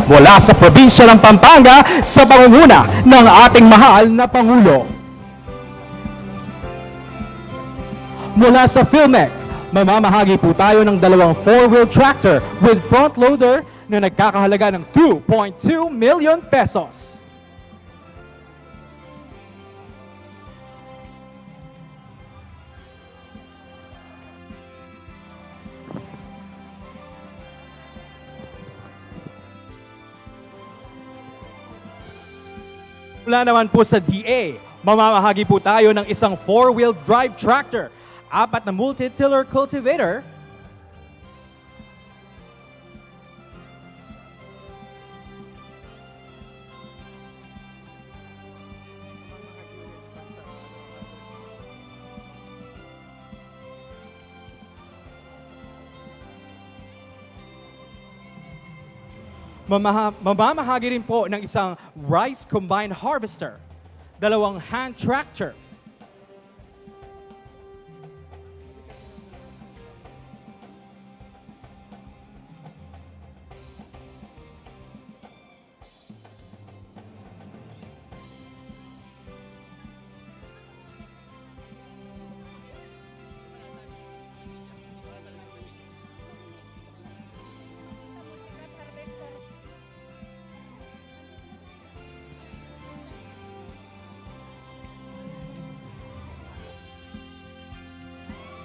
mula sa probinsya ng Pampanga sa pangunguna ng ating mahal na Pangulo. Mula sa PhilMec, mamamahagi po tayo ng dalawang 4-wheel tractor with front loader na nagkakahalaga ng 2.2 million pesos. Mula naman po sa DA, mamamahagi po tayo ng isang 4-wheel drive tractor, 4 na multi-tiller cultivator, mamamahagi rin po ng isang rice combine harvester, 2 hand tractor,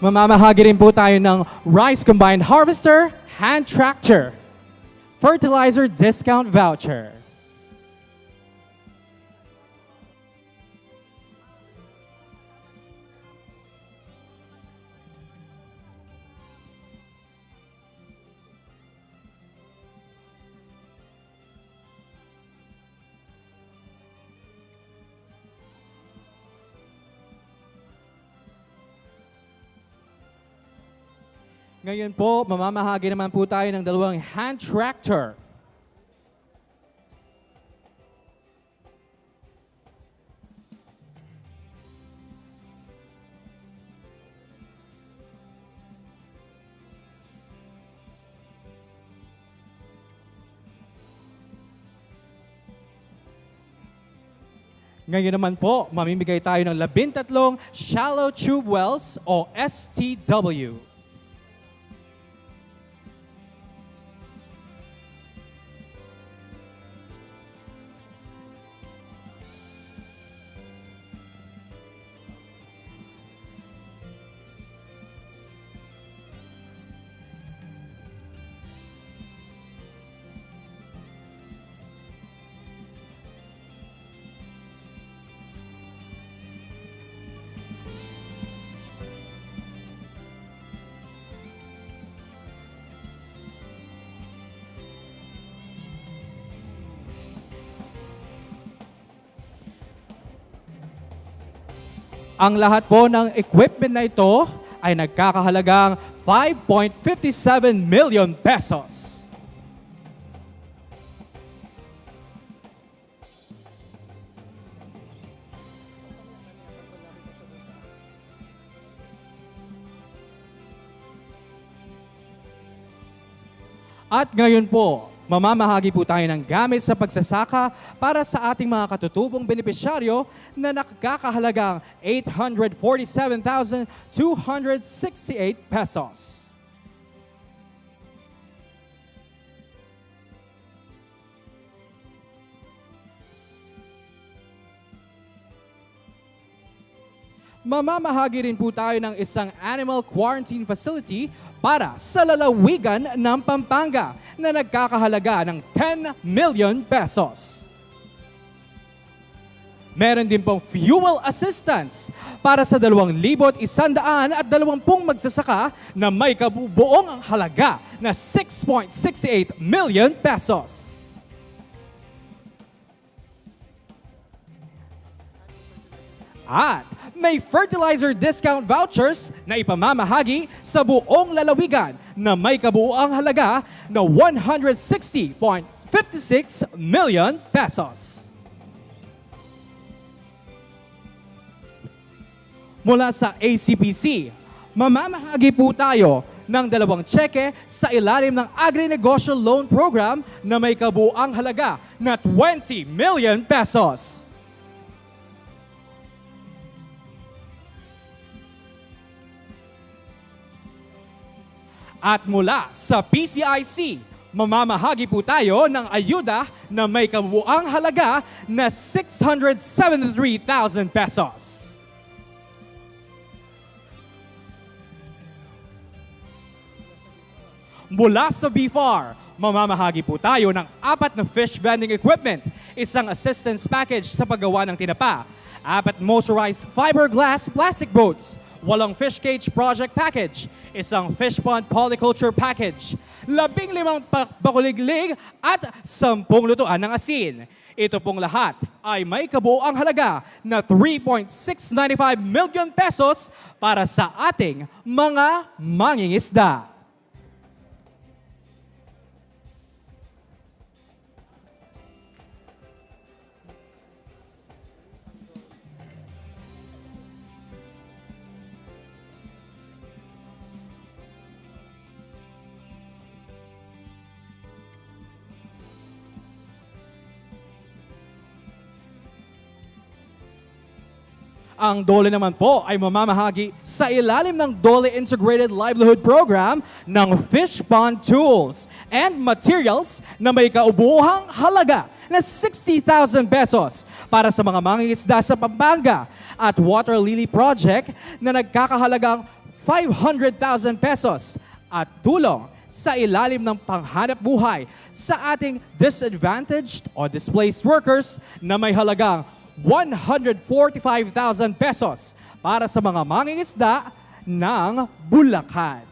mamamahagi rin po tayo ng rice combine harvester, hand tractor, fertilizer discount voucher. Ngayon po, mamamahagi naman po tayo ng 2 hand tractor. Ngayon naman po, mamimigay tayo ng 13 shallow tube wells o STW. Ang lahat po ng equipment na ito ay nagkakahalagang 5.57 million pesos. At ngayon po, mamamahagi po tayo ng gamit sa pagsasaka para sa ating mga katutubong benepisyaryo na nakakahalagang 847,268 pesos. Mamamahagi rin po tayo ng isang animal quarantine facility para sa lalawigan ng Pampanga na nagkakahalaga ng 10 million pesos. Meron din pong fuel assistance para sa 2,120 magsasaka na may kabubuong halaga na 6.68 million pesos. At may fertilizer discount vouchers na ipamamahagi sa buong lalawigan na may kabuuang halaga na 160.56 million pesos. Mula sa ACPC, mamamahagi po tayo ng 2 tseke sa ilalim ng Agri-Negosyo Loan Program na may kabuuang halaga na 20 million pesos. At mula sa PCIC, mamamahagi po tayo ng ayuda na may kabuuang halaga na 673,000 pesos. Mula sa BFAR, mamamahagi po tayo ng 4 na fish vending equipment, isang assistance package sa paggawa ng tinapa, 4 motorized fiberglass plastic boats, 8 fish cage project package, isang fish pond polyculture package, 15 bakuliglig at 10 lutuan ng asin. Ito pong lahat ay may kabuuang halaga na 3.695 million pesos para sa ating mga mangingisda. Ang DOLE naman po ay mamamahagi sa ilalim ng DOLE Integrated Livelihood Program ng fish pond tools and materials na may kaubuhang halaga na 60,000 pesos para sa mga mangingisda sa Pampanga at Water Lily Project na nagkakahalagang 500,000 pesos at tulong sa ilalim ng panghanap buhay sa ating disadvantaged o displaced workers na may halagang 145,000 pesos para sa mga mangingisda ng Bulacan.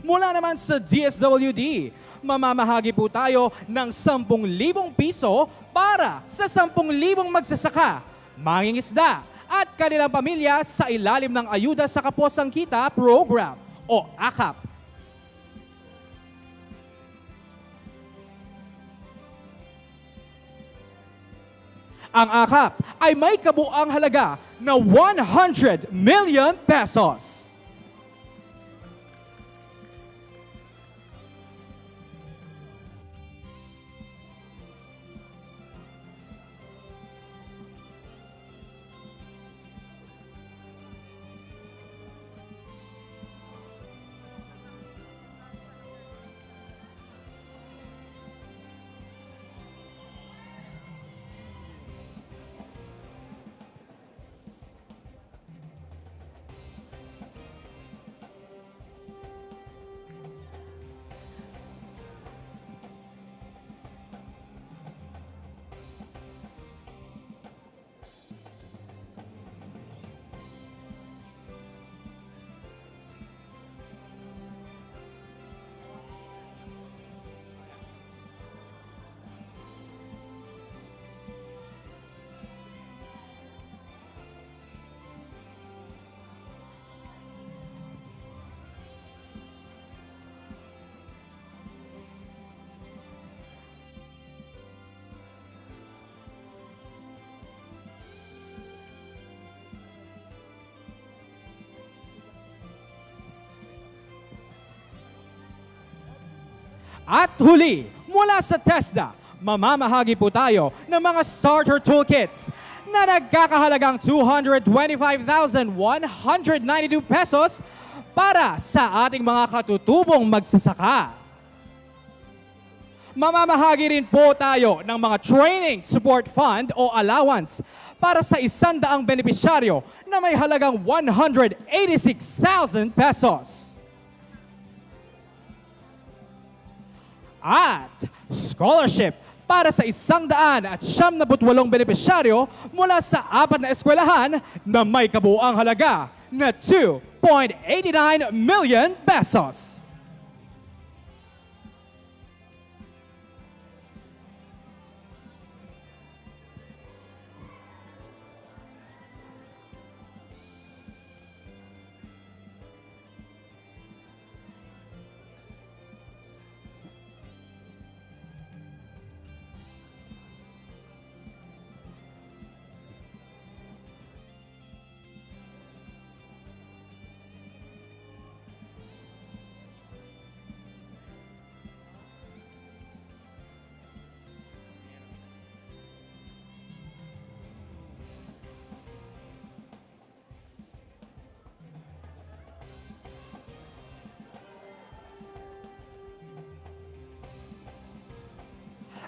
Mula naman sa DSWD, mamamahagi po tayo ng 10,000 piso para sa 10,000 magsasaka, mangingisda at kanilang pamilya sa ilalim ng Ayuda sa Kapwa Sangkita Program o AKAP. Ang AKAP ay may kabuuang halaga na 100 million pesos. At huli, mula sa TESDA, mamamahagi po tayo ng mga starter toolkits na nagkakahalagang 225,192 pesos para sa ating mga katutubong magsasaka. Mamamahagi rin po tayo ng mga training support fund o allowance para sa 100 benepisyaryo na may halagang 186,000 pesos. At scholarship para sa 178 benepisyaryo mula sa 4 na eskwelahan na may kabuuang halaga na 2.89 million pesos.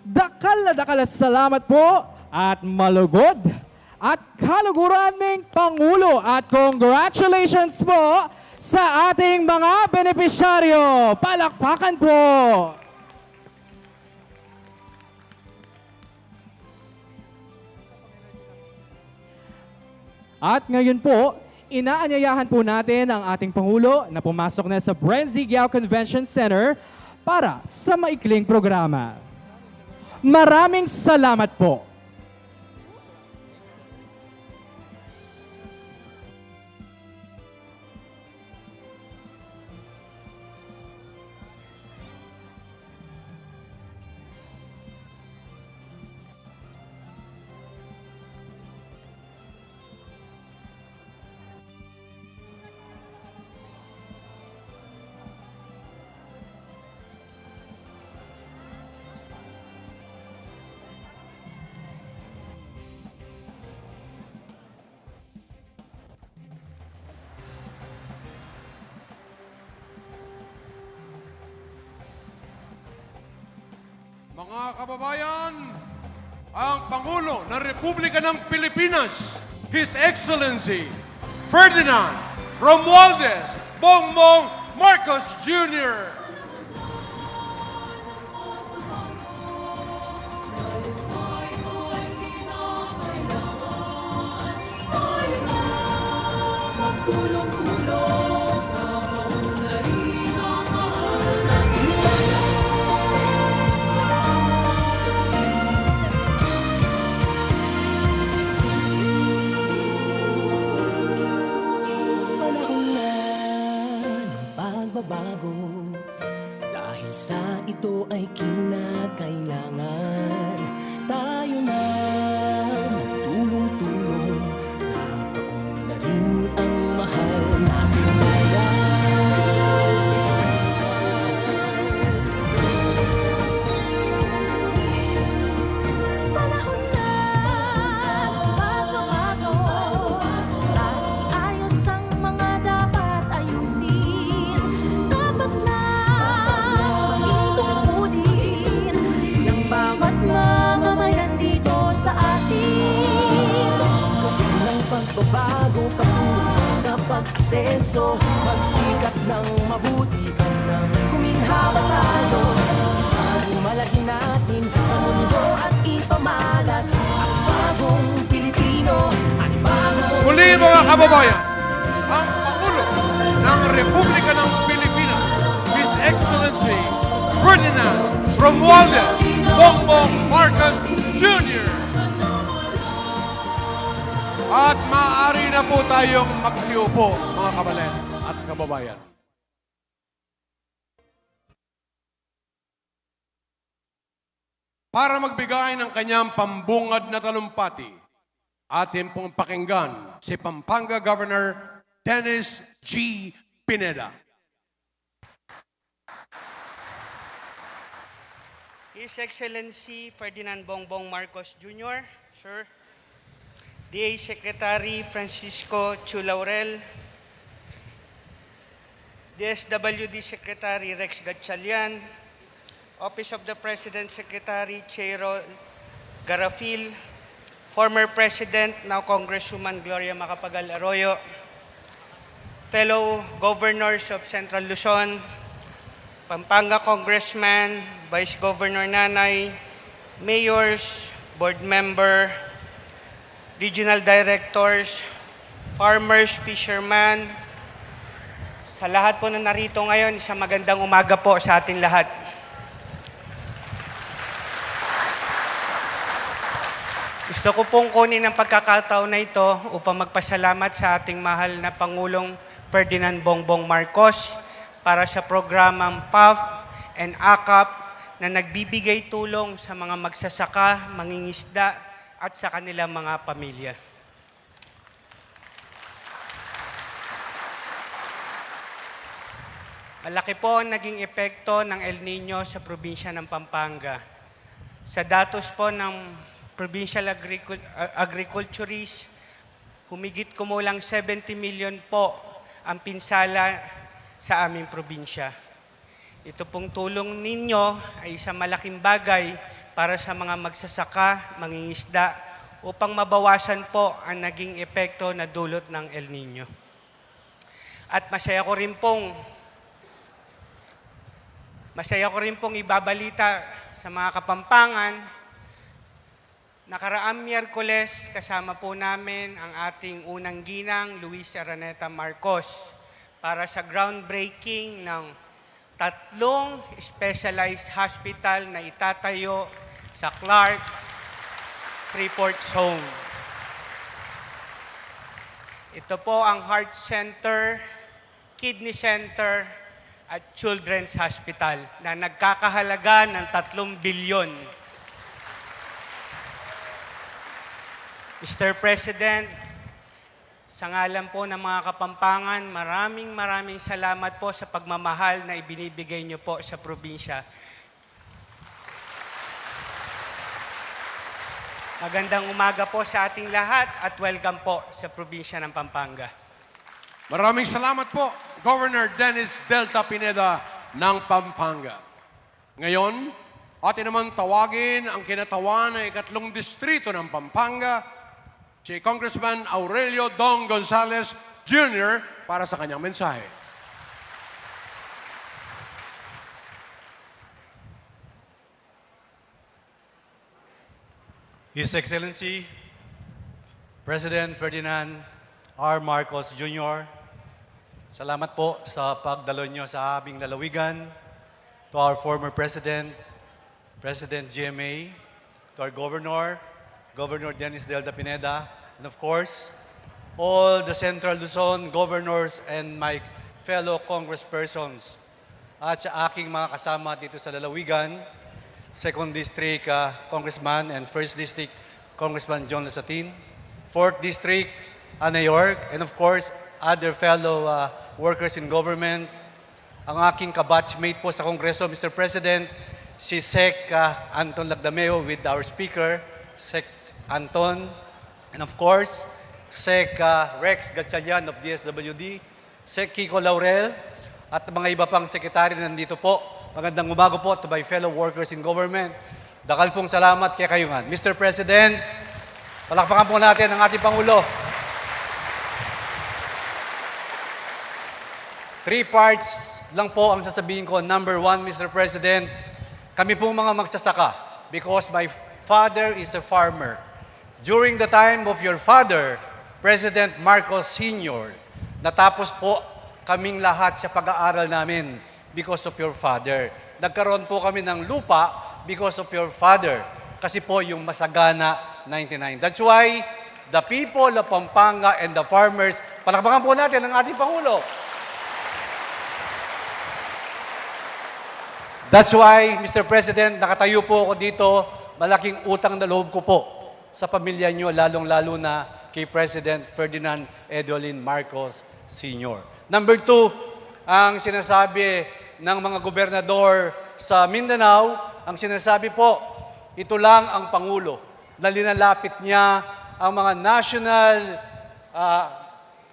Dakal na dakal na salamat po at malugod at kaluguran ng Pangulo at congratulations po sa ating mga benepisyaryo. Palakpakan po! At ngayon po, inaanyayahan po natin ang ating Pangulo na pumasok na sa Brenzy Giao Convention Center para sa maikling programa. Maraming salamat po. Mga kababayan, ang Pangulo ng Republika ng Pilipinas, His Excellency Ferdinand Romualdez Bongbong Marcos Jr. Bago dahil sa ito ay kinakailangan tayo na magtulong-tulong, napaunlarin ang mahal natin panahon na magbabago at ayos ang mga dapat ayusin. Bawat mamamayan dito sa atin, ng pagbabago patungo sa pag-asenso, magsikap ng mabuti at nang kuminhawa tayo, ipagumalaki natin sa mundo at ipamalas ang bagong Pilipino at bagong... Muli mga kababayan, ang Pangulo ng Republika ng Pilipinas, His Excellency Ferdinand Romualdez Bongbong Marcos Jr. At maaari na po tayong magsiupo, mga kabalen at kababayan. Para magbigay ng kanyang pambungad na talumpati, atin pong pakinggan si Pampanga Governor Dennis G. Pineda. His Excellency Ferdinand Bongbong Marcos Jr., Sir, DA Secretary Francisco Chu Laurel, DSWD Secretary Rex Gatchalian, Office of the President Secretary Cheiro Garafil, former President, now Congresswoman Gloria Macapagal Arroyo, fellow governors of Central Luzon, Pampanga Congressman, Vice Governor Nanay, mayors, board member, regional directors, farmers, fishermen, sa lahat po na narito ngayon, isang magandang umaga po sa ating lahat. Gusto ko pong kunin ang pagkakataon na ito upang magpasalamat sa ating mahal na Pangulong Ferdinand Bongbong Marcos para sa programang PAF and AKAP na nagbibigay tulong sa mga magsasaka, mangingisda at sa kanilang mga pamilya. Malaki po ang naging epekto ng El Nino sa probinsya ng Pampanga. Sa datos po ng Provincial Agriculturist, humigit kumulang 70 million po ang pinsala sa aming probinsya. Ito pong tulong ninyo ay isang malaking bagay para sa mga magsasaka, mangingisda, upang mabawasan po ang naging epekto na dulot ng El Nino. At masaya ko rin pong ibabalita sa mga Kapampangan, nakaraang Miyerkules, kasama po namin ang ating unang ginang, Luis Araneta Marcos, para sa groundbreaking ng 3 specialized hospital na itatayo sa Clark, Freeport Zone. Ito po ang Heart Center, Kidney Center, at Children's Hospital na nagkakahalaga ng 3 bilyon. Mr. President, sa ngalan po ng mga Kapampangan, maraming salamat po sa pagmamahal na ibinibigay niyo po sa probinsya. Magandang umaga po sa ating lahat at welcome po sa probinsya ng Pampanga. Maraming salamat po, Governor Dennis Delta Pineda ng Pampanga. Ngayon, atin naman tawagin ang kinatawan ng 3 distrito ng Pampanga, si Congressman Aurelio Dong Gonzales Jr. para sa kanyang mensahe. His Excellency, President Ferdinand R. Marcos Jr., salamat po sa pagdalo nyo sa aming lalawigan, to our former President, President GMA, to our Governor, Governor Dennis Delta Pineda, and of course, all the Central Luzon governors and my fellow congresspersons, at sa aking mga kasama dito sa lalawigan, 2nd District Congressman and 1st District Congressman John Lasatin, 4th District Ana York, and of course, other fellow workers in government, ang aking kabatchmate po sa Kongreso, Mr. President, si Sec Anton Lagdameo with our Speaker, Sec Anton, and of course, Sec Rex Gatchalian of DSWD, Sec Kiko Laurel, at mga iba pang sekretary na nandito po. Magandang umaga po to my fellow workers in government. Dakal pong salamat kay kayungan. Mr. President, palakpakan po natin ang ating Pangulo. 3 parts lang po ang sasabihin ko. Number 1, Mr. President, kami pong mga magsasaka because my father is a farmer. During the time of your father, President Marcos Sr., natapos po kaming lahat sa pag-aaral namin because of your father. Nagkaroon po kami ng lupa because of your father. Kasi po yung Masagana 99. That's why the people of Pampanga and the farmers, palakpakan po natin ang ating Pangulo. That's why, Mr. President, nakatayo po ako dito, malaking utang na loob ko po sa pamilya nyo, lalong-lalo na kay President Ferdinand Edwin Marcos Sr. Number 2, ang sinasabi ng mga gobernador sa Mindanao, ang sinasabi po, ito lang ang Pangulo na linalapit niya ang mga national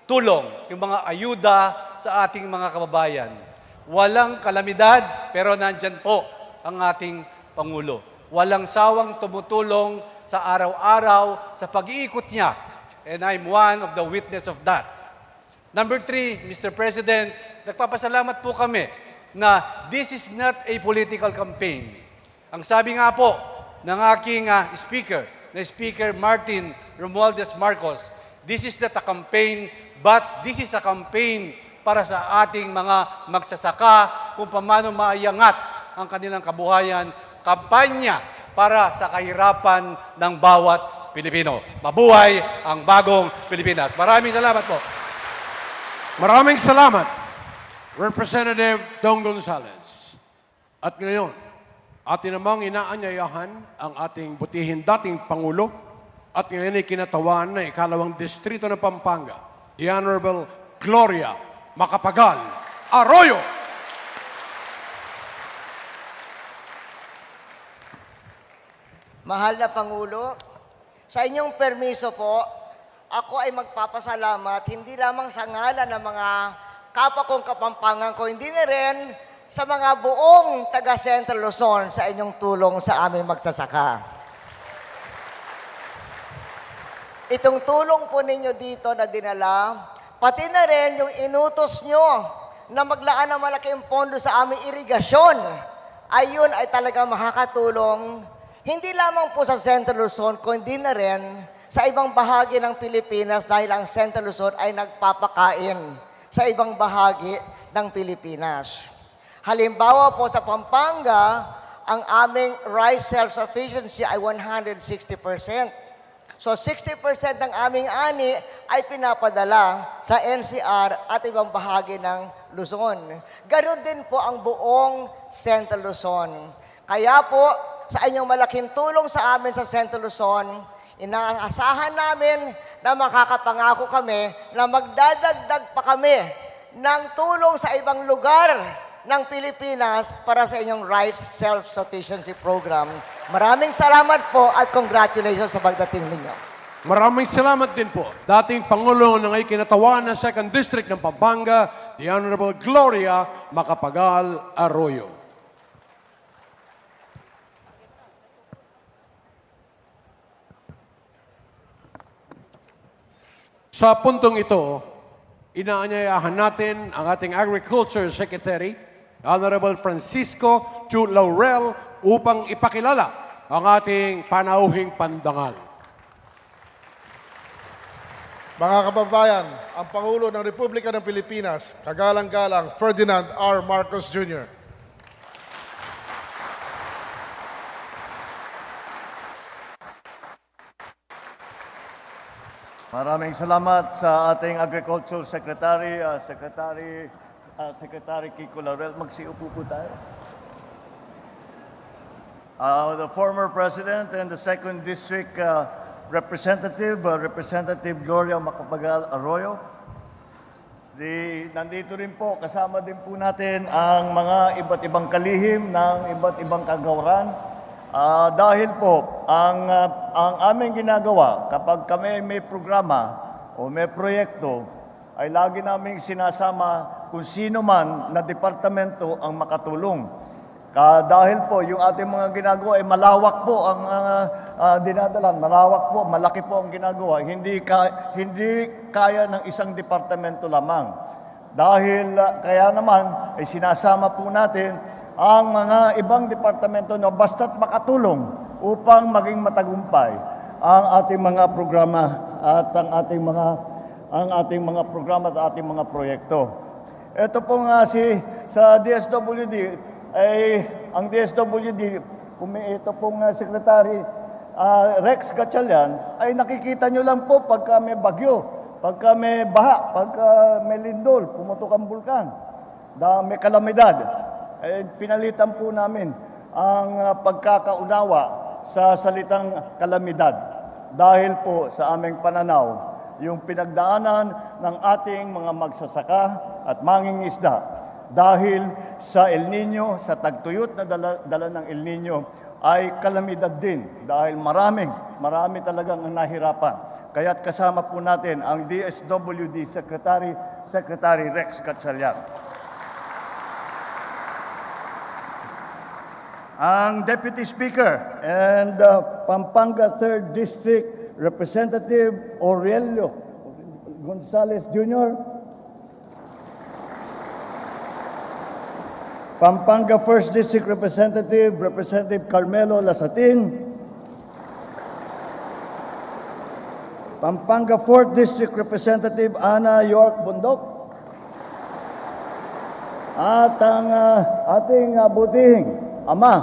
tulong, yung mga ayuda sa ating mga kababayan. Walang kalamidad, pero nandyan po ang ating Pangulo. Walang sawang tumutulong sa araw-araw sa pag-iikot niya. And I'm one of the witness of that. Number 3, Mr. President, nagpapasalamat po kami na this is not a political campaign. Ang sabi nga po ng aking speaker, na Speaker Martin Romualdez Marcos, this is not a campaign, but this is a campaign para sa ating mga magsasaka kung paano maiangat ang kanilang kabuhayan, kampanya para sa kahirapan ng bawat Pilipino. Mabuhay ang bagong Pilipinas. Maraming salamat po. Maraming salamat, Representative Dong Gonzales. At ngayon, atin namang inaanyayahan ang ating butihin dating Pangulo at ngayon ay kinatawan na 2nd Distrito ng Pampanga, the Honorable Gloria Macapagal Arroyo. Mahal na Pangulo, sa inyong permiso po, ako ay magpapasalamat hindi lamang sa ngalan ng mga kapwa kong Kapampangan ko, hindi na rin sa mga buong taga Central Luzon sa inyong tulong sa aming magsasaka. Itong tulong po ninyo dito na dinala, pati na rin yung inutos nyo na maglaan ng malaking pondo sa aming irigasyon, ayun ay talagang makakatulong, hindi lamang po sa Central Luzon, kundi na rin sa ibang bahagi ng Pilipinas dahil ang Central Luzon ay nagpapakain sa ibang bahagi ng Pilipinas. Halimbawa po sa Pampanga, ang aming rice self-sufficiency ay 160%. So 60% ng aming ani ay pinapadala sa NCR at ibang bahagi ng Luzon. Ganon din po ang buong Central Luzon. Kaya po, sa inyong malaking tulong sa amin sa Central Luzon, inaasahan namin na makakapangako kami na magdadagdag pa kami ng tulong sa ibang lugar ng Pilipinas para sa inyong rice self-sufficiency program. Maraming salamat po at congratulations sa pagdating ninyo. Maraming salamat din po, dating Pangulo ng ikinatawan ng 2nd District ng Pampanga, the Honorable Gloria Macapagal Arroyo. Sa puntong ito, inaanyayahan natin ang ating Agriculture Secretary, Honorable Francisco Chu Laurel, upang ipakilala ang ating panauhing pandangal. Mga kababayan, ang Pangulo ng Republika ng Pilipinas, kagalang-galang Ferdinand R. Marcos Jr. Maraming salamat sa ating Agricultural Secretary, Secretary Kiko Laurel. Magsiupo po tayo. The former President and the 2nd District Representative, Representative Gloria Macapagal Arroyo. Nandito rin po, kasama din po natin ang mga iba't ibang kalihim ng iba't ibang kagawaran. Dahil po, ang aming ginagawa, kapag kami may programa o may proyekto, ay lagi naming sinasama kung sino man na departamento ang makatulong. Dahil po, yung ating mga ginagawa ay malawak po ang dinadalan, malawak po, malaki po ang ginagawa. Hindi kaya ng isang departamento lamang. Dahil kaya naman ay sinasama po natin ang mga ibang departamento na basta't makatulong upang maging matagumpay ang ating mga programa at ang ating mga programa at ating mga proyekto. Ito po nga sa DSWD ay ang DSWD, ito pong Secretary Rex Gatchalian, ay nakikita nyo lang po pagka may bagyo, pagka may baha, pagka may lindol, pumutok ang bulkan, may kalamidad. Pinalitan po namin ang pagkakaunawa sa salitang kalamidad. Dahil po sa aming pananaw, yung pinagdaanan ng ating mga magsasaka at mangingisda dahil sa El Nino, sa tagtuyot na dala ng El Nino, ay kalamidad din dahil marami talagang nahirapan. Kaya't kasama po natin ang DSWD Secretary Rex Gatchalian. Ang Deputy Speaker and Pampanga 3rd District Representative Aurelio Gonzales Jr. Pampanga 1st District Representative, Representative Carmelo Lasatin. Pampanga 4th District Representative Ana York Bundok. At ang ating butihing ama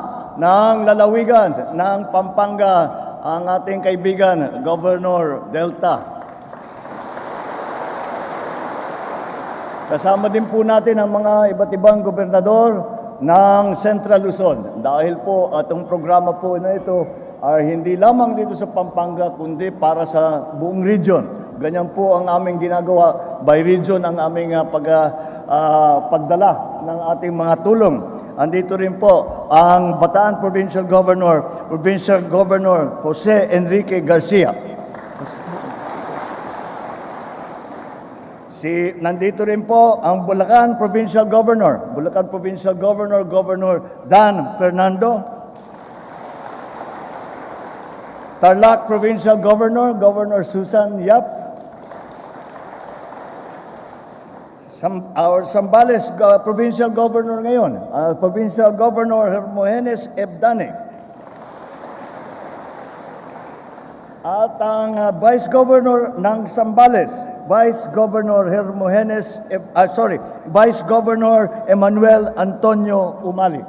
ng lalawigan ng Pampanga, ang ating kaibigan, Governor Delta. Kasama din po natin ang mga iba't ibang gobernador ng Central Luzon. Dahil po itong programa po na ito ay hindi lamang dito sa Pampanga, kundi para sa buong region. Ganyan po ang aming ginagawa, by region ang aming pagdala ng ating mga tulong. Andito rin po ang Bataan Provincial Governor Jose Enrique Garcia. Nandito rin po ang Bulacan Provincial Governor, Governor Dan Fernando. Tarlac Provincial Governor Susan Yap. Our Zambales Provincial Governor ngayon, Provincial Governor Hermogenes Ebdane. At ang Vice Governor ng Zambales, Vice Governor Emmanuel Antonio Umali.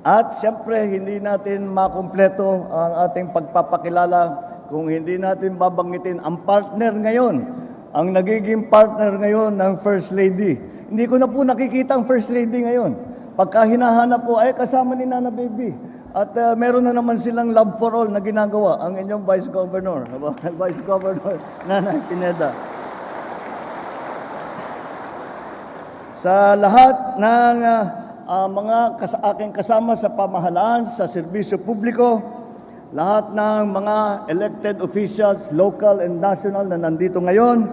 At siyempre, hindi natin makumpleto ang ating pagpapakilala kung hindi natin babanggitin ang partner ngayon, ang nagiging partner ngayon ng First Lady. Hindi ko na po nakikita ang First Lady ngayon. Pagka hinahanap po, ay kasama ni Nana Baby. At meron na naman silang love for all na ginagawa, ang inyong Vice Governor, Vice Governor Nana Pineda. Sa lahat ng aking kasama sa pamahalaan, sa serbisyo publiko, lahat ng mga elected officials, local and national na nandito ngayon,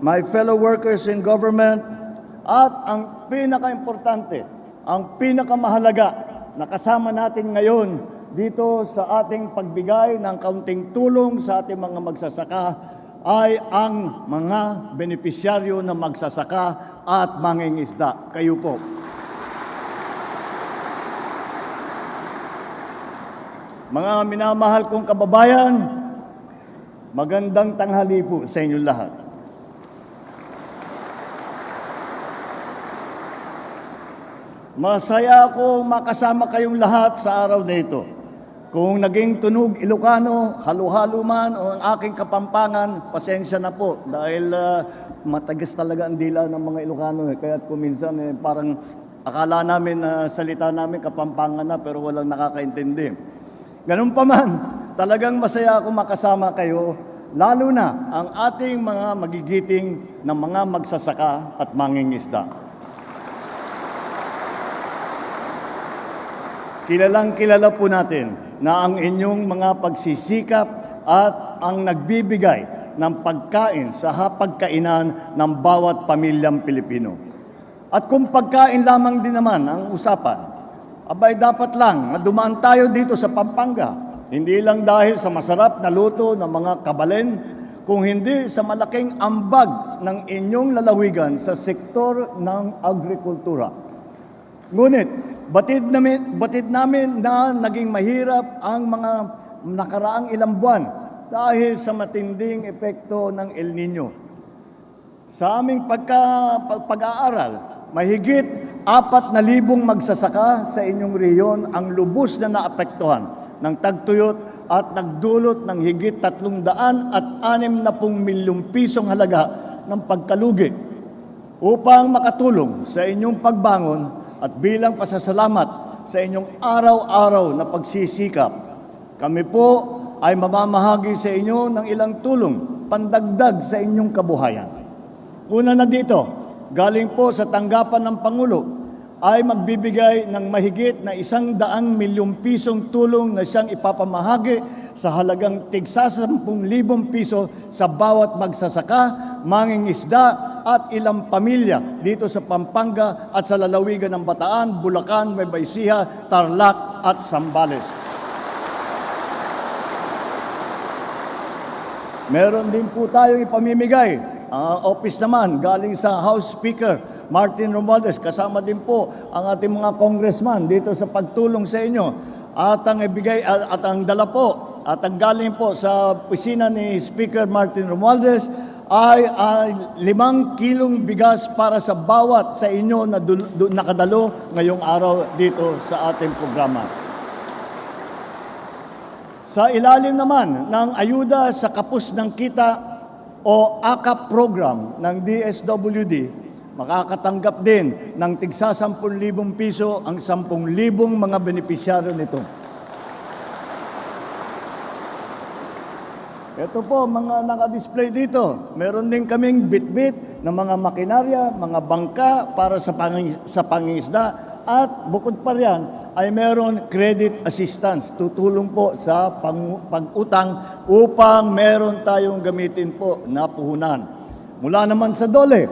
my fellow workers in government, at ang pinaka-importante, ang pinakamahalaga na kasama natin ngayon dito sa ating pagbigay ng kaunting tulong sa ating mga magsasaka ay ang mga benepisyaryo na magsasaka at mangingisda. Kayo po. Mga minamahal kong kababayan, magandang tanghali po sa inyong lahat. Masaya akong makasama kayong lahat sa araw na ito. Kung naging tunog Ilocano, halo-halo man o ang aking Kapampangan, pasensya na po dahil matagas talaga ang dila ng mga Ilocano. Kaya kuminsan parang akala namin na salita namin Kapampangan na pero walang nakakaintindi. Ganun pa man, talagang masaya ako makasama kayo, lalo na ang ating mga magigiting ng mga magsasaka at mangingisda. Kilalang-kilala po natin na ang inyong mga pagsisikap at ang nagbibigay ng pagkain sa hapagkainan ng bawat pamilyang Pilipino. At kung pagkain lamang din naman ang usapan, abay dapat lang na dumaan tayo dito sa Pampanga. Hindi lang dahil sa masarap na luto ng mga kabalen, kung hindi sa malaking ambag ng inyong lalawigan sa sektor ng agrikultura. Ngunit, batid namin na naging mahirap ang mga nakaraang ilang buwan dahil sa matinding epekto ng El Nino. Sa aming pag-aaral, mahigit 4,000 magsasaka sa inyong rehiyon ang lubos na naapektuhan ng tagtuyot at nagdulot ng higit 360 milyong pisong halaga ng pagkalugi. Upang makatulong sa inyong pagbangon at bilang pasasalamat sa inyong araw-araw na pagsisikap, kami po ay mamamahagi sa inyo ng ilang tulong pandagdag sa inyong kabuhayan. Una na dito, galing po sa tanggapan ng Pangulo, ay magbibigay ng mahigit na 100 milyong pisong tulong na siyang ipapamahagi sa halagang tig 10,000 piso sa bawat magsasaka, mangingisda at ilang pamilya dito sa Pampanga at sa lalawigan ng Bataan, Bulacan, Nueva Ecija, Tarlac at Zambales. Meron din po tayong ipamimigay. Ang office naman galing sa House Speaker Martin Romualdez, kasama din po ang ating mga congressman dito sa pagtulong sa inyo. At ang ibigay at ang dala po at ang galing po sa opisina ni Speaker Martin Romualdez ay 5 kilong bigas para sa bawat sa inyo na nakadalo ngayong araw dito sa ating programa. Sa ilalim naman ng ayuda sa kapos ng kita o AKAP program ng DSWD, makakatanggap din ng tigsa 10,000 piso ang 10,000 mga benepisyaryo nito. Ito po, mga naka-display dito. Meron din kaming bit-bit ng mga makinarya, mga bangka para sa pangingisda At bukod pa riyan ay meron credit assistance. Tutulong po sa pag-utang upang meron tayong gamitin po na puhunan. Mula naman sa DOLE,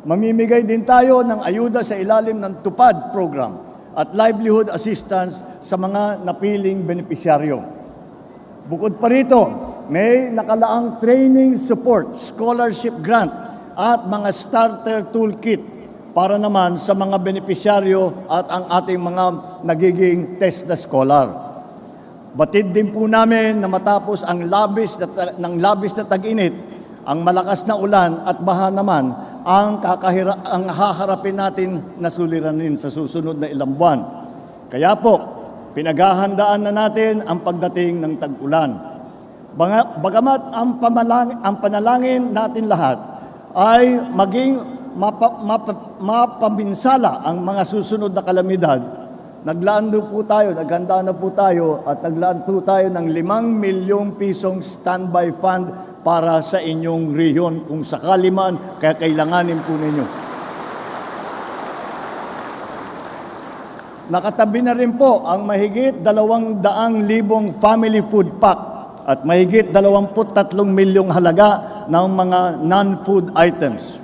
mamimigay din tayo ng ayuda sa ilalim ng TUPAD program at livelihood assistance sa mga napiling benepisyaryo. Bukod pa rito, may nakalaang training support, scholarship grant at mga starter toolkit para naman sa mga benepisyaryo at ang ating mga nagiging test na scholar. Batid din po namin na matapos ang labis na tag-init, ang malakas na ulan at baha naman ang haharapin natin na suliranin sa susunod na ilang buwan. Kaya po, pinaghahandaan na natin ang pagdating ng tag-ulan. Bagamat ang panalangin natin lahat ay maging mapaminsala ang mga susunod na kalamidad, naghanda na po tayo at naglaan po tayo ng 5 milyong pisong standby fund para sa inyong rehiyon kung sakali man kaya kailanganin po ninyo. Nakatabi na rin po ang mahigit 200,000 family food pack at mahigit 23 milyong halaga ng mga non-food items.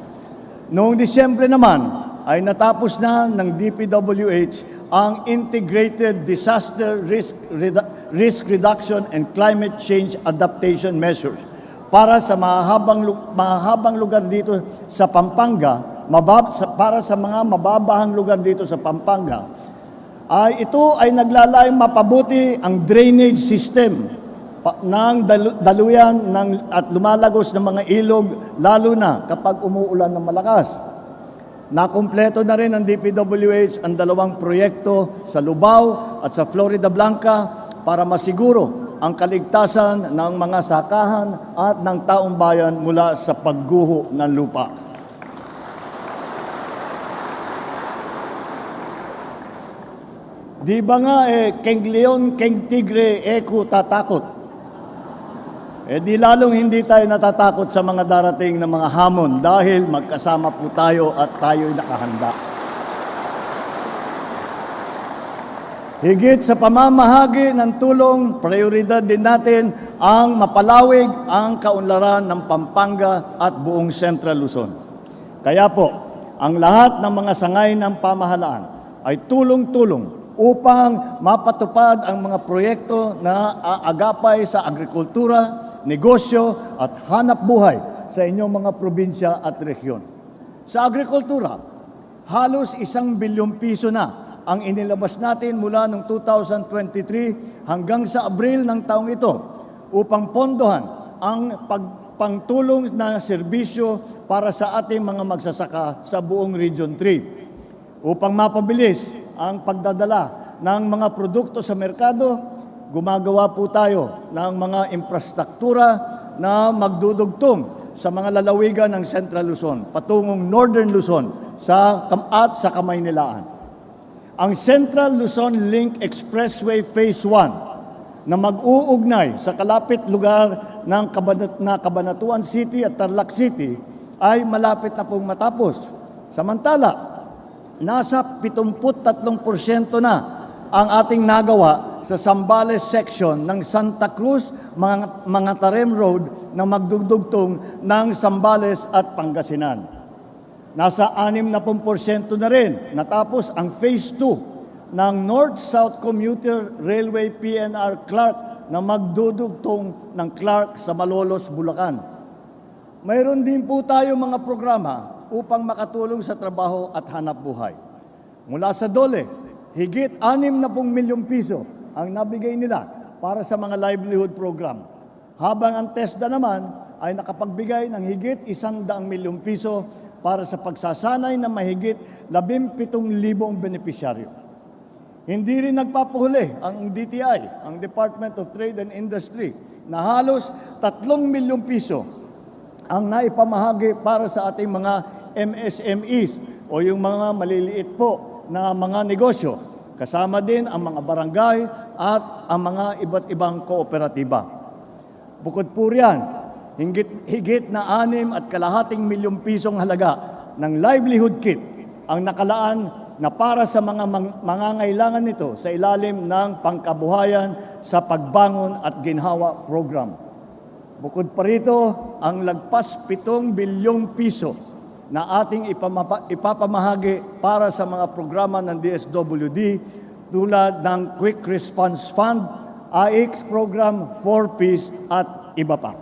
Noong Disyembre naman ay natapos na ng DPWH ang Integrated Disaster Risk Reduction and Climate Change Adaptation Measures para sa mahahabang lugar dito sa Pampanga, para sa mga mababahang lugar dito sa Pampanga. Ito ay naglalayong mapabuti ang drainage system ng daluyan at lumalagos ng mga ilog, lalo na kapag umuulan ng malakas. Nakumpleto na rin ng DPWH ang 2 proyekto sa Lubao at sa Florida Blanca para masiguro ang kaligtasan ng mga sakahan at ng taong bayan mula sa pagguho ng lupa. Di ba nga King Leon, King Tigre, Eko tatakot? Di lalong hindi tayo natatakot sa mga darating na mga hamon dahil magkasama po tayo at tayo'y nakahanda. Higit sa pamamahagi ng tulong, prioridad din natin ang mapalawig ang kaunlaran ng Pampanga at buong Central Luzon. Kaya po, ang lahat ng mga sangay ng pamahalaan ay tulong-tulong upang mapatupad ang mga proyekto na aagapay sa agrikultura, negosyo at hanap buhay sa inyong mga probinsya at rehiyon. Sa agrikultura, halos 1 bilyong piso na ang inilabas natin mula noong 2023 hanggang sa Abril ng taong ito upang pondohan ang pangtulong na serbisyo para sa ating mga magsasaka sa buong Region 3. Upang mapabilis ang pagdadala ng mga produkto sa merkado, gumagawa po tayo ng mga infrastruktura na magdudugtong sa mga lalawigan ng Central Luzon, patungong Northern Luzon at sa Kamaynilaan. Ang Central Luzon Link Expressway Phase 1 na mag-uugnay sa kalapit lugar ng Cabanatuan City at Tarlac City ay malapit na pong matapos. Samantala, nasa 73% na ang ating nagawa sa Zambales section ng Santa Cruz, mga Tarem Road na magdudugtong ng Zambales at Pangasinan. Nasa 60% na rin natapos ang Phase 2 ng North-South Commuter Railway PNR Clark na magdudugtong ng Clark sa Malolos, Bulacan. Mayroon din po tayo mga programa upang makatulong sa trabaho at hanap buhay. Mula sa DOLE, higit 60 milyong piso ang nabigay nila para sa mga livelihood program. Habang ang TESDA naman ay nakapagbigay ng higit 100 milyong piso para sa pagsasanay ng mahigit 17,000 benepisyaryo. Hindi rin nagpapuhuli ang DTI, ang Department of Trade and Industry, na halos 3 milyong piso ang naipamahagi para sa ating mga MSMEs o yung mga maliliit po na mga negosyo. Kasama din ang mga barangay at ang mga iba't ibang kooperatiba. Bukod po riyan, higit na 6.2 milyong pisong halaga ng livelihood kit ang nakalaan na para sa mga mangangailangan nito sa ilalim ng Pangkabuhayan sa Pagbangon at Ginhawa Program. Bukod pa rito, ang lagpas 7 bilyong piso na ating ipapamahagi para sa mga programa ng DSWD tulad ng Quick Response Fund, AIX Program, 4Ps at iba pa.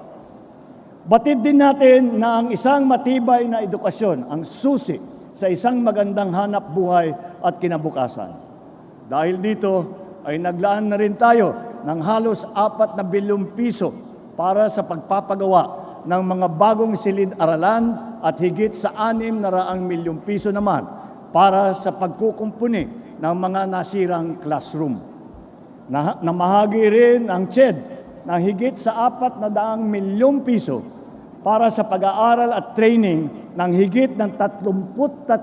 Batid din natin na ang isang matibay na edukasyon ang susi sa isang magandang hanap buhay at kinabukasan. Dahil dito ay naglaan na rin tayo ng halos 4 na bilyong piso para sa pagpapagawa ng mga bagong silid-aralan at higit sa 600 milyong piso naman para sa pagkukumpuni ng mga nasirang classroom. Namahagi rin ang CHED ng higit sa 400 milyong piso para sa pag-aaral at training ng higit ng 33,000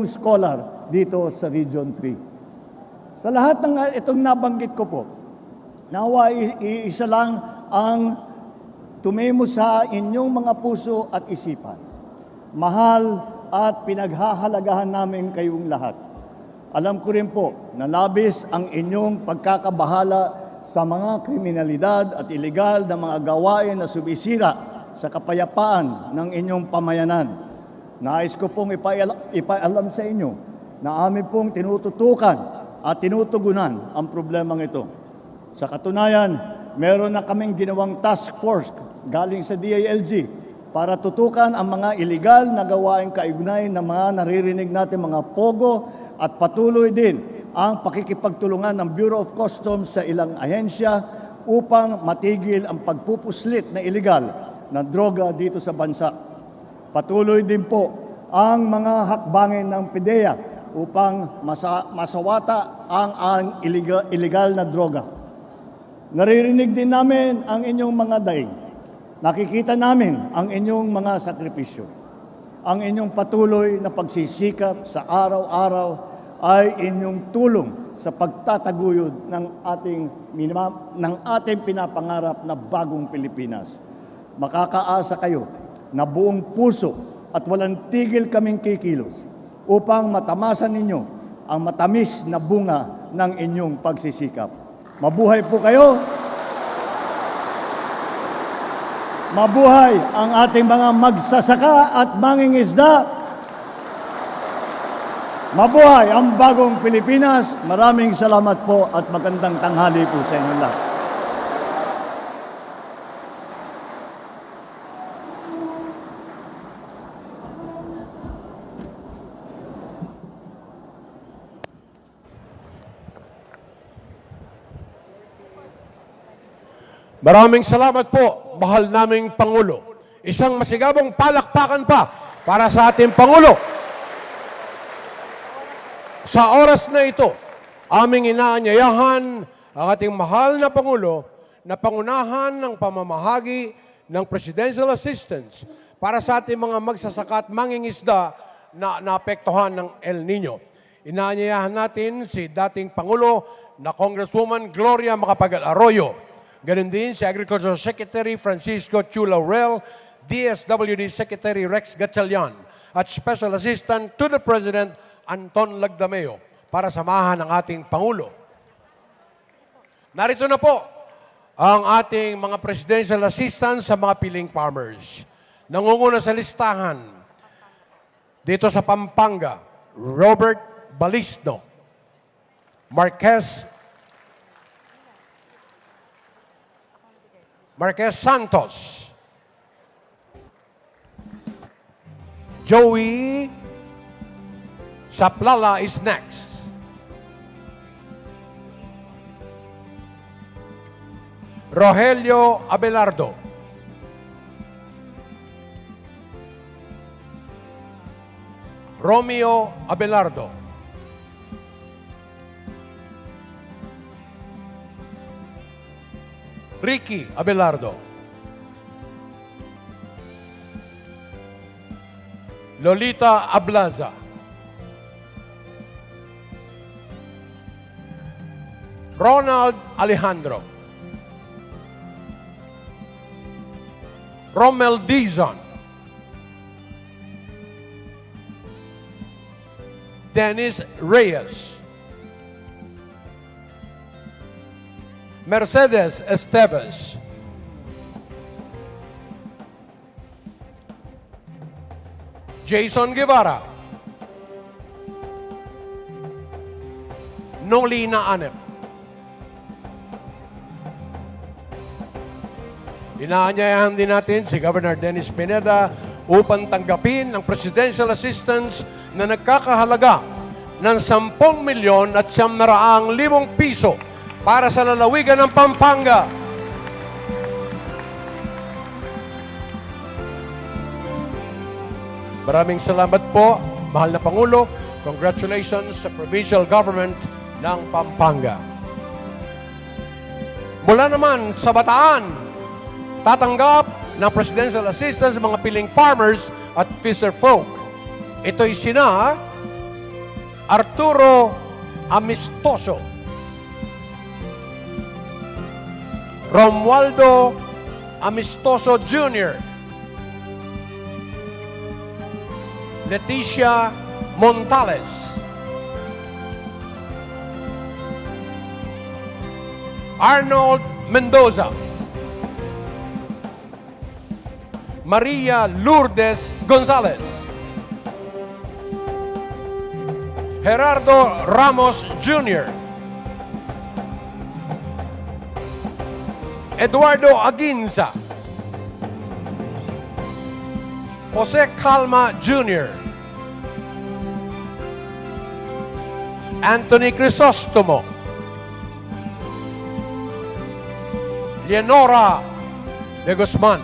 scholar dito sa Region 3. Sa lahat ng itong nabanggit ko po, nawa isa lang ang tumimo sa inyong mga puso at isipan. Mahal at pinaghahalagahan namin kayong lahat. Alam ko rin po na labis ang inyong pagkakabahala sa mga kriminalidad at ilegal na mga gawain na sumisira sa kapayapaan ng inyong pamayanan. Nais ko pong ipaalam sa inyo na amin pong tinututukan at tinutugunan ang problemang ito. Sa katunayan, meron na kaming ginawang task force galing sa DILG para tutukan ang mga iligal na gawain kaugnay ng mga naririnig natin mga pogo at patuloy din ang pakikipagtulungan ng Bureau of Customs sa ilang ahensya upang matigil ang pagpupuslit na iligal na droga dito sa bansa. Patuloy din po ang mga hakbangin ng PIDEA upang masawata ang illegal na droga. Naririnig din namin ang inyong mga daing. Nakikita namin ang inyong mga sakripisyo. Ang inyong patuloy na pagsisikap sa araw-araw ay inyong tulong sa pagtataguyod ng ating pinapangarap na bagong Pilipinas. Makakaasa kayo na buong puso at walang tigil kaming kikilos upang matamasan ninyo ang matamis na bunga ng inyong pagsisikap. Mabuhay po kayo! Mabuhay ang ating mga magsasaka at mangingisda! Mabuhay ang bagong Pilipinas! Maraming salamat po at magandang tanghali po sa inyong lahat. Maraming salamat po, mahal naming Pangulo. Isang masigabong palakpakan pa para sa ating Pangulo. Sa oras na ito, aming inaanyayahan ang ating mahal na Pangulo na pangunahan ng pamamahagi ng Presidential Assistance para sa ating mga magsasaka at mangingisda na naapektuhan ng El Nino. Inaanyayahan natin si dating Pangulo na Congresswoman Gloria Macapagal Arroyo. Ganun din si Agricultural Secretary Francisco Chu Laurel, DSWD Secretary Rex Gatchalian, at Special Assistant to the President Anton Lagdameo para samahan ang ating Pangulo. Narito na po ang ating mga Presidential Assistants sa mga piling farmers. Nangunguna sa listahan dito sa Pampanga, Robert Balisno, Marquez Santos, Joey Saplala is next. Rogelio Abelardo, Romeo Abelardo, Ricky Abelardo, Lolita Ablaza, Ronald Alejandro, Romel Dizon, Dennis Reyes. Mercedes Esteves. Jason Guevara. Nolina Anep. Inaanyayahan din natin si Governor Dennis Pineda upang tanggapin ang presidential assistance na nagkakahalaga ng 10,900,000 piso para sa lalawigan ng Pampanga. Maraming salamat po, mahal na Pangulo. Congratulations sa provincial government ng Pampanga. Mula naman sa Bataan, tatanggap ng presidential assistance sa mga piling farmers at fisher folk. Ito'y sina Arturo Amistoso, Romualdo Amistoso Jr., Leticia Montales, Arnold Mendoza, Maria Lourdes Gonzalez, Gerardo Ramos Jr., Eduardo Aguinza, Jose Calma Jr., Anthony Crisostomo, Leonora de Guzman.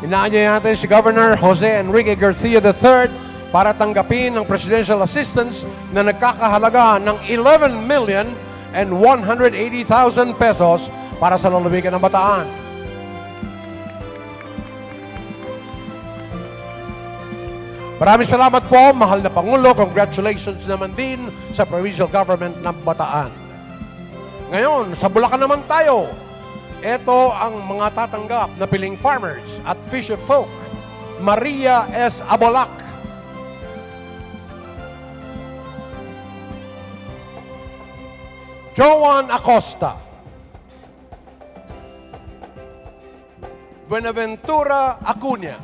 Inaanyayahan natin si Governor Jose Enrique Garcia III para tanggapin ang presidential assistance na nagkakahalaga ng 11,180,000 pesos para sa lalawigan ng Bataan. Maraming salamat po, mahal na Pangulo. Congratulations naman din sa provincial government ng Bataan. Ngayon, sa Bulacan naman tayo. Ito ang mga tatanggap na piling farmers at fisher folk. Maria S. Abolac, Joan Acosta, Buenaventura Acuña,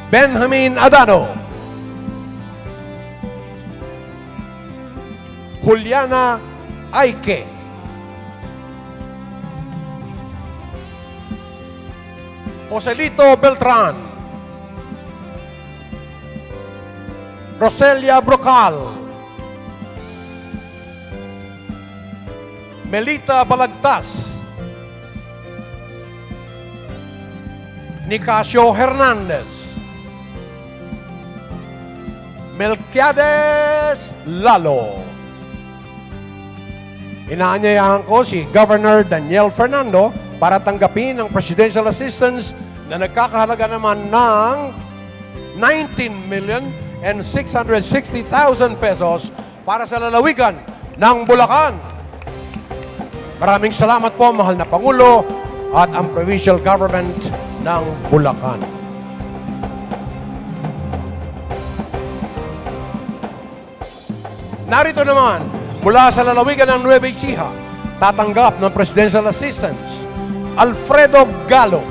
Benjamin Adano, Juliana Aike, Joselito Beltran, Roselia Brocal, Melita Balagtas, Nicasio Hernandez, Melquiades Lalo. Inaanyayahan ko si Governor Daniel Fernando para tanggapin ang presidential assistance na nagkakahalaga naman ng 19,660,000 pesos para sa lalawigan ng Bulacan. Maraming salamat po, mahal na Pangulo at ang provincial government ng Bulacan. Narito naman, mula sa lalawigan ng Nueva Ecija, tatanggap ng presidential assistance, Alfredo Galo,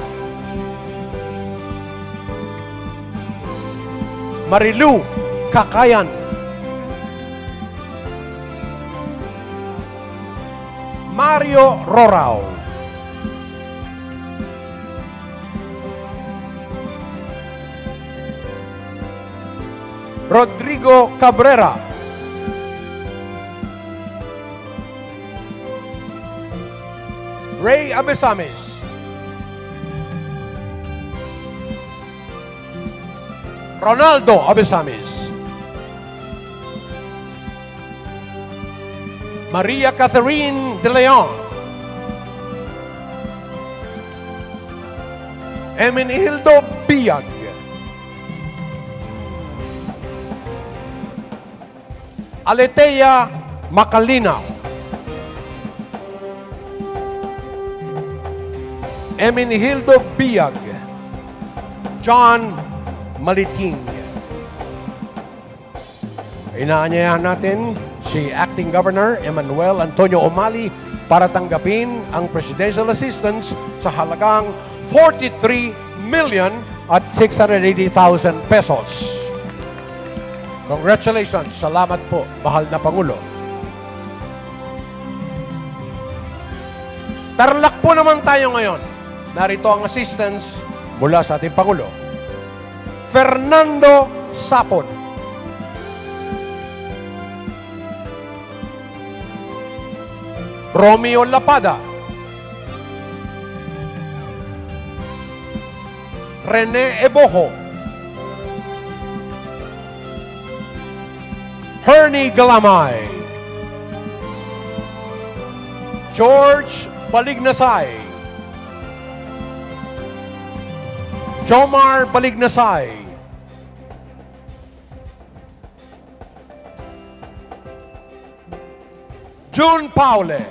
Marilu Kakayan, Mario Rorao, Rodrigo Cabrera, Ray Abesamis, Ronaldo Abesamis, Maria Catherine De Leon, Emenildo Biag, Aletea Macalinaw, Eminhildo Biag, John Maliting. Inaanyayahan natin si Acting Governor Emmanuel Antonio Umali para tanggapin ang presidential assistance sa halagang 43,680,000 pesos. Congratulations. Salamat po, mahal na Pangulo. Tarlac po naman tayo ngayon. Narito ang assistance mula sa ating Pangulo. Fernando Sapon. Romeo Lapada. Rene Ebojo. Hernie Galamay. George Balignasay. Jomar Balignasay. June Paule.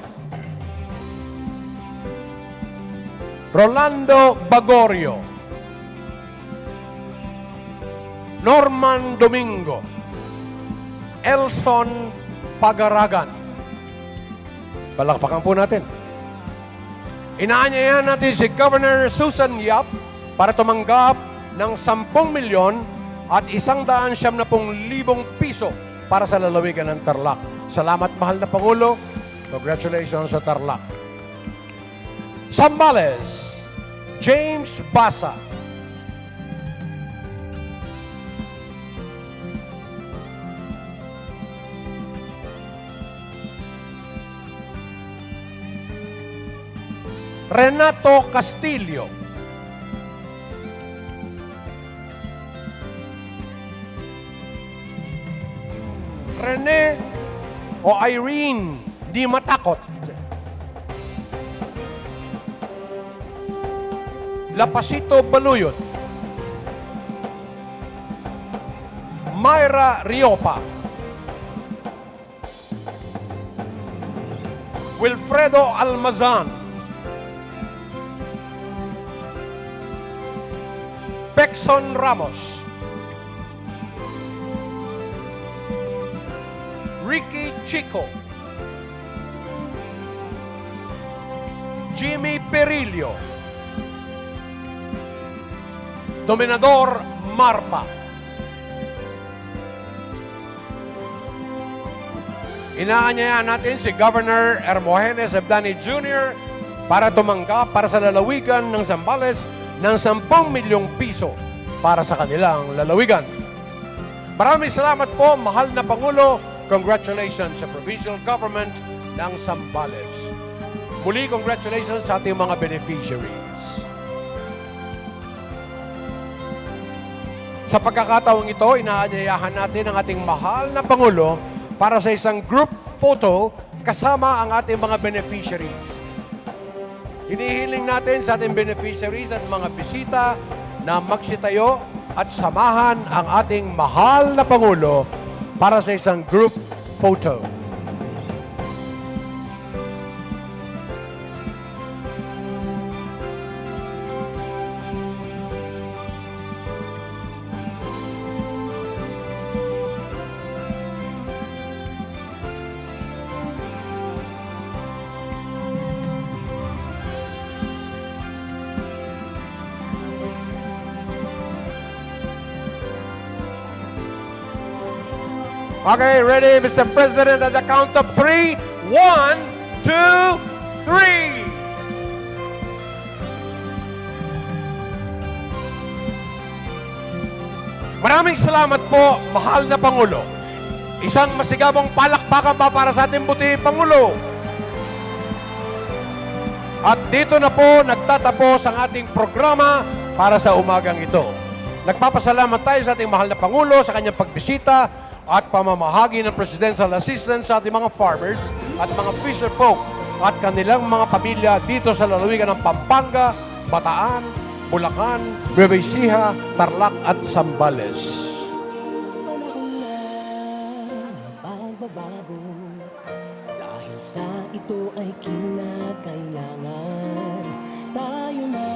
Rolando Bagorio. Norman Domingo. Elson Pagaragan. Palakpakan po natin. Inaanyayahan natin si Governor Susan Yap para tumanggap ng 10 milyon at 190,000 piso para sa lalawigan ng Tarlac. Salamat, mahal na Pangulo. Congratulations sa Tarlac. Zambales, James Basa. Renato Castillo. Rene o Irene Di Matakot. Lapasito Baluyot. Myra Riopa. Wilfredo Almazan. Pexon Ramos. Ricky Chico. Jimmy Perillo. Dominador Marpa. Inaanyayahan natin si Governor Hermogenes Abdani Jr. para tumanggap para sa lalawigan ng Zambales ng 10 milyong piso para sa kanilang lalawigan. Maraming salamat po, mahal na Pangulo. Congratulations sa provincial government ng Zambales. Muli, congratulations sa ating mga beneficiaries. Sa pagkakataong ito, inaanyayahan natin ang ating mahal na Pangulo para sa isang group photo kasama ang ating mga beneficiaries. Hinihiling natin sa ating beneficiaries at mga bisita na magsitayo at samahan ang ating mahal na Pangulo para sa isang group photo. Okay, ready, Mr. President, at the count of 3. 1, 2, 3. Maraming salamat po, mahal na Pangulo. Isang masigabong palakpakan pa para sa ating butihing Pangulo. At dito na po nagtatapos ang ating programa para sa umagang ito. Nagpapasalamat tayo sa ating mahal na Pangulo sa kanyang pagbisita at pamamahagi ng presidential assistance sa ating mga farmers at mga fisher folk at kanilang mga pamilya dito sa lalawigan ng Pampanga, Bataan, Bulacan, Nueva Ecija, Tarlac at Zambales. Panahon na ng pagbabago, dahil sa ito ay kinakailangan tayo na